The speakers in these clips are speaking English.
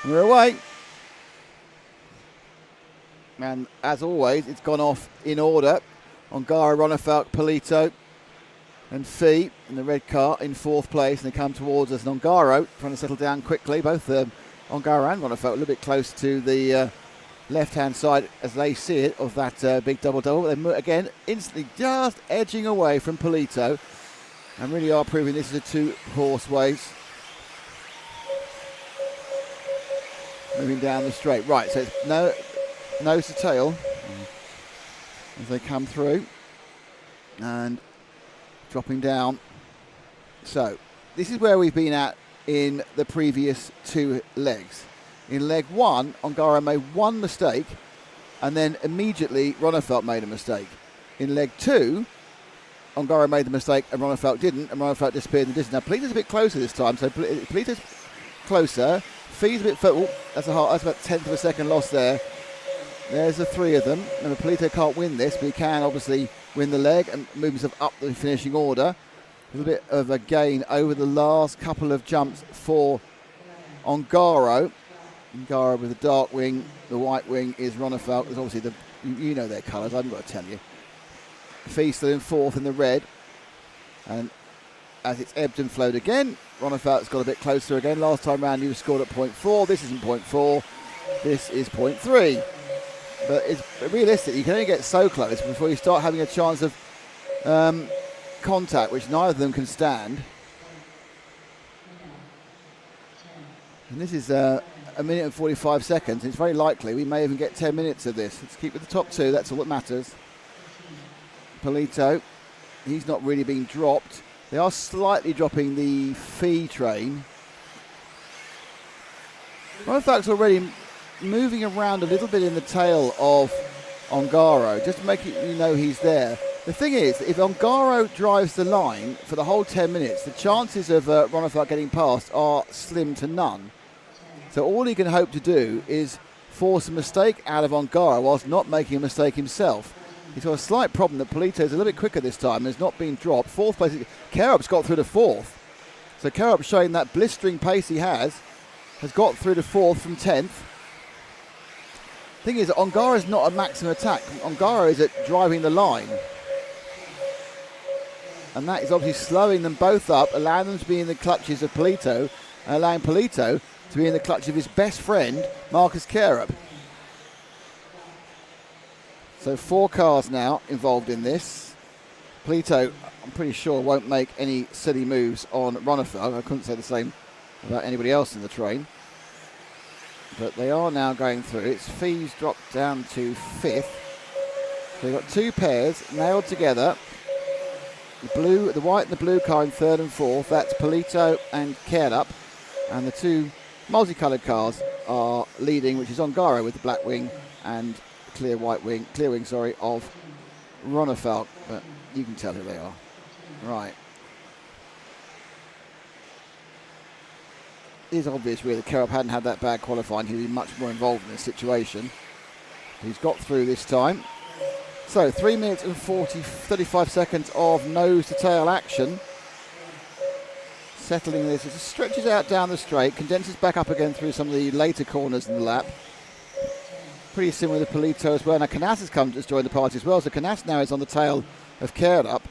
We're away. And as always, it's gone off in order. Ongaro, Ronnefalk, Polito and Fee in the red car in fourth place. And they come towards us. And Ongaro trying to settle down quickly. Both Ongaro and Ronnefalk a little bit close to the left-hand side as they see it of that big double-double. They again instantly just edging away from Polito. And really are proving this is a two-horse race. Moving down the straight. Right, so it's nose to tail as they come through and dropping down. So this is where we've been at in the previous two legs. In leg one, Ongaro made one mistake and then immediately Ronnefalk made a mistake. In leg two, Ongaro made the mistake and Ronnefalk didn't, and Ronnefalk disappeared in the distance. Now Polito's a bit closer this time, so Polito's closer. Fee's a bit further. That's about 1/10 of a second loss there. There's the three of them. Remember, Polito can't win this, but he can obviously win the leg and move himself up the finishing order. A little bit of a gain over the last couple of jumps for Ongaro. Ongaro with the dark wing. The white wing is Ronnefalk. There's obviously you know their colours. I haven't got to tell you. Fee still in fourth in the red. And as it's ebbed and flowed again, Ronnefalk's got a bit closer again. Last time round he was scored at 0.4. This isn't 0.4. This is 0.3. But it's realistic. You can only get so close before you start having a chance of contact, which neither of them can stand. And this is a minute and 45 seconds. It's very likely we may even get 10 minutes of this. Let's keep with the top two. That's all that matters. Polito, he's not really being dropped. They are slightly dropping the Fee train. Ronnefalk's already moving around a little bit in the tail of Ongaro, just to make it, you know he's there. The thing is, if Ongaro drives the line for the whole 10 minutes, the chances of Ronnefalk getting past are slim to none. So all he can hope to do is force a mistake out of Ongaro whilst not making a mistake himself. He's got a slight problem that Polito's a little bit quicker this time and has not been dropped. Fourth place, Kerup's got through to fourth. So Kerup, showing that blistering pace he has got through to fourth from 10th. Thing is, Ongaro is not a maximum attack. Ongaro is at driving the line. And that is obviously slowing them both up, allowing them to be in the clutches of Polito, and allowing Polito to be in the clutch of his best friend, Marcus Kerup. So 4 cars now involved in this. Polito, I'm pretty sure, won't make any silly moves on Ronnefalk. I couldn't say the same about anybody else in the train. But they are now going through. Its Fee's dropped down to 5th. So they've got 2 pairs nailed together. The white and the blue car in 3rd and 4th. That's Polito and Kerup. And the 2 multicoloured cars are leading, which is Ongaro with the black wing and clear wing of Ronnefalk, but you can tell who they are. Right. It is obvious really that Kerup hadn't had that bad qualifying. He'd be much more involved in this situation. He's got through this time. So 3 minutes and 35 seconds of nose to tail action. Settling this, it just stretches out down the straight, condenses back up again through some of the later corners in the lap. Pretty similar to Polito as well. Now Canas has come to join the party as well, so Canas now is on the tail of Kerup.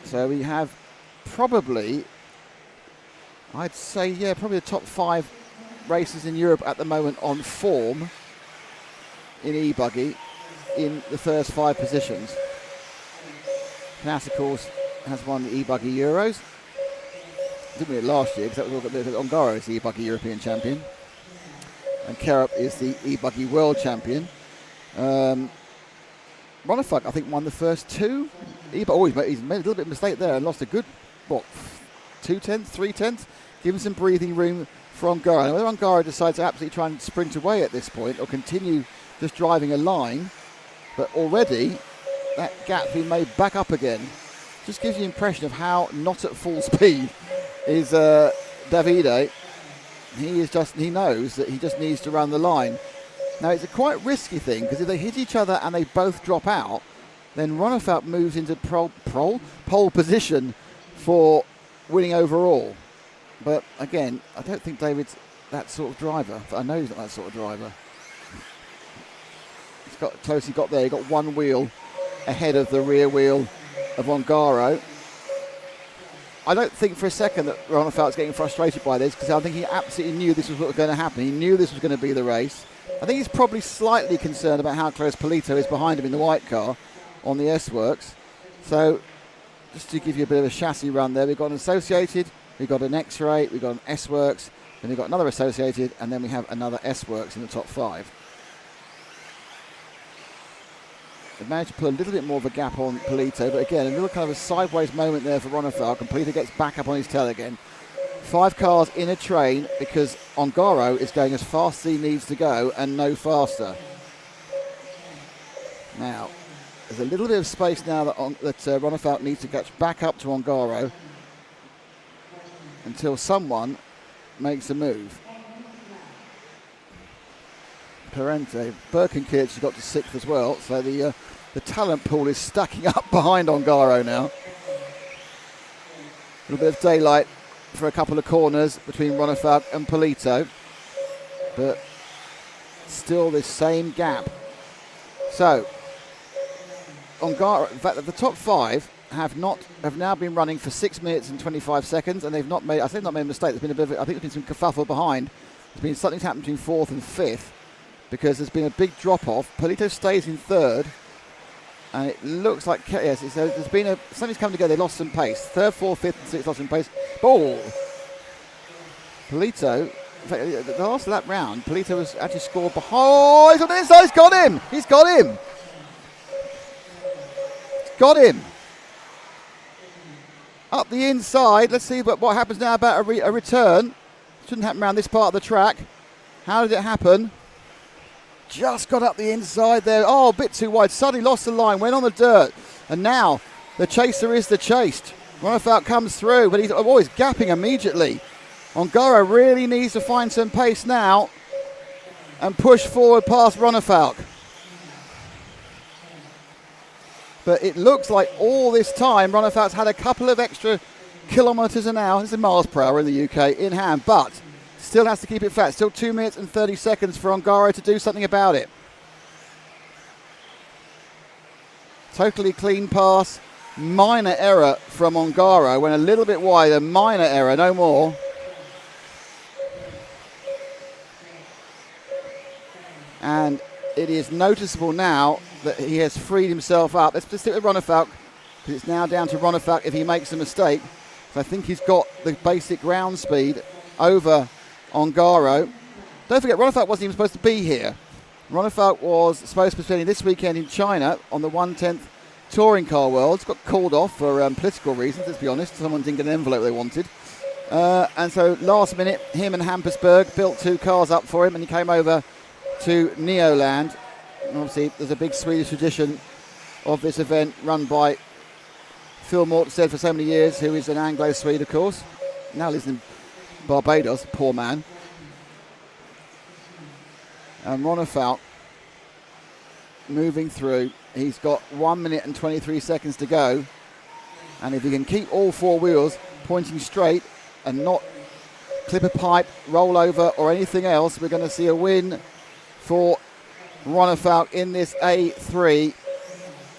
So we have probably, I'd say, probably the top 5 races in Europe at the moment on form in e-buggy in the first 5 positions. Canas, of course, has won the e-buggy Euros. Didn't win it last year because that was all Ongaro is the e-buggy European champion. And Kerup is the e-buggy world champion. Ronnefalk, I think, won the first 2. He's made a little bit of mistake there and lost a good, 2/10, 3/10. Give him some breathing room for Ongaro. Whether Ongaro decides to absolutely try and sprint away at this point or continue just driving a line, but already that gap's been made back up again. Just gives you the impression of how not at full speed is Davide. He knows that he just needs to run the line. Now it's a quite risky thing because if they hit each other and they both drop out, then Ronnefalk moves into pole position for winning overall. But again, I don't think David's that sort of driver. I know he's not that sort of driver. He's got close. He got there. He got one wheel ahead of the rear wheel of Ongaro. I don't think for a second that Ronnefalk's getting frustrated by this, because I think he absolutely knew this was what was going to happen. He knew this was going to be the race. I think he's probably slightly concerned about how close Polito is behind him in the white car on the S-Works. So just to give you a bit of a chassis run there, we've got an Associated, we've got an X-Ray, we've got an S-Works, then we've got another Associated, and then we have another S-Works in the top 5. They've managed to put a little bit more of a gap on Polito, but again, a little kind of a sideways moment there for Ronnefalk, and Polito gets back up on his tail again. 5 cars in a train because Ongaro is going as fast as he needs to go and no faster. Now, there's a little bit of space now that Ronnefalk needs to catch back up to Ongaro until someone makes a move. Parente, Birkenkirch has got to 6th as well, so the talent pool is stacking up behind Ongaro now. A little bit of daylight for a couple of corners between Ronnefalk and Polito, but still this same gap. So Ongaro, in fact, the top 5 have now been running for 6 minutes and 25 seconds, and they've not made. I think not made a mistake. There's been a bit of, I think there's been some kerfuffle behind. There's been something's happened between 4th and 5th because there's been a big drop off. Polito stays in 3rd, and it looks like yes, there's been something's come together. They lost some pace. 3rd, 4th, 5th, and 6th lost some pace. Ball. Polito. In fact, the last lap round, Polito was actually scored behind. Oh, he's on the inside. He's got him. He's got him. Got him. Up the inside. Let's see what happens now about a return. Shouldn't happen around this part of the track. How did it happen? Just got up the inside there. Oh, a bit too wide. Suddenly lost the line. Went on the dirt. And now the chaser is the chased. Ronnefalk comes through, but he's always gapping immediately. Ongaro really needs to find some pace now and push forward past Ronnefalk. But it looks like all this time Ronnefalk's had a couple of extra kilometres an hour, this is miles per hour in the UK, in hand, but still has to keep it flat. Still 2 minutes and 30 seconds for Ongaro to do something about it. Totally clean pass. Minor error from Ongaro. Went a little bit wide, a minor error, no more. And it is noticeable now that he has freed himself up. Let's just stick with Ronnefalk, because it's now down to Ronnefalk if he makes a mistake. So I think he's got the basic ground speed over Ongaro. Don't forget, Ronnefalk wasn't even supposed to be here. Ronnefalk was supposed to be spending this weekend in China on the 1/10th Touring Car Worlds. Got called off for political reasons, let's be honest. Someone didn't get an envelope they wanted. And so last minute, him and Hampersburg built 2 cars up for him, and he came over to NeoLand. And obviously, there's a big Swedish tradition of this event run by Phil Mortenstead for so many years, who is an Anglo-Swede, of course. Now lives in Barbados, poor man. And Ronnefalk moving through. He's got 1 minute and 23 seconds to go. And if he can keep all 4 wheels pointing straight and not clip a pipe, roll over or anything else, we're going to see a win for Ronnefalk in this A3.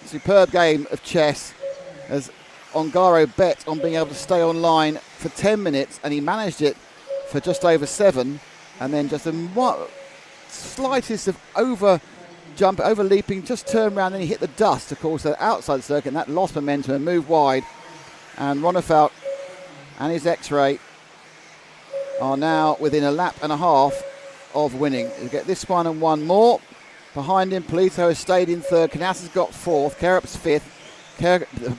Superb game of chess as Ongaro bet on being able to stay online for 10 minutes, and he managed it for just over 7, and then just a slightest of over leaping, just turned around and he hit the dust, of course, outside the circuit, and that lost momentum and moved wide. And Ronnefalk and his X-Ray are now within a lap and a half of winning. He'll get this one and one more. Behind him, Polito has stayed in 3rd. Canassa's got 4th. Kerup's 5th.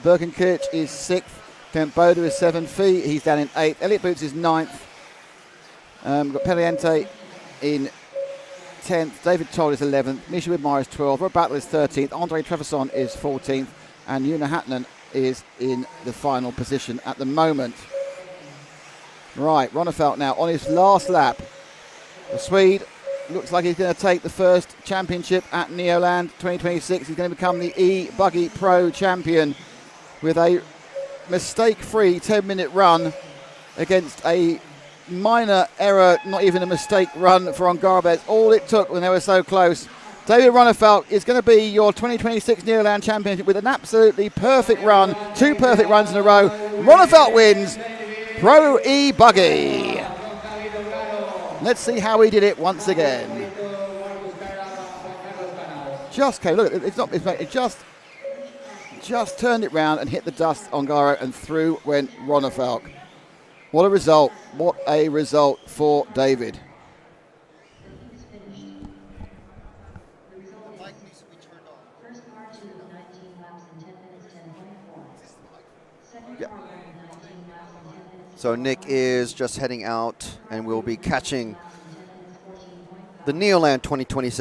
Birkenkirch is 6th. Kent Boda is 7th. He's down in 8th. Elliot Boots is 9th. We've got Peliente in 10th. David Toll is 11th. Misha Widmeyer is 12th. Rob Battle is 13th. Andre Trevisan is 14th. And Una Hatnan is in the final position at the moment. Right, Ronnefalk now on his last lap. The Swede looks like he's going to take the first championship at NeoLand 2026. He's going to become the E-Buggy Pro champion with a mistake-free 10-minute run against a minor error, not even a mistake run for Ongarbez. All it took when they were so close. David Ronnefalk is going to be your 2026 NeoLand championship with an absolutely perfect run, 2 perfect runs in a row. Ronnefalk wins Pro E-Buggy. Let's see how he did it once again. Just came, look, it just turned it round and hit the dust on Garo, and through went Ronnefalk. What a result. What a result for David. Yeah. So Nick is just heading out, and we'll be catching the NeoLand 2026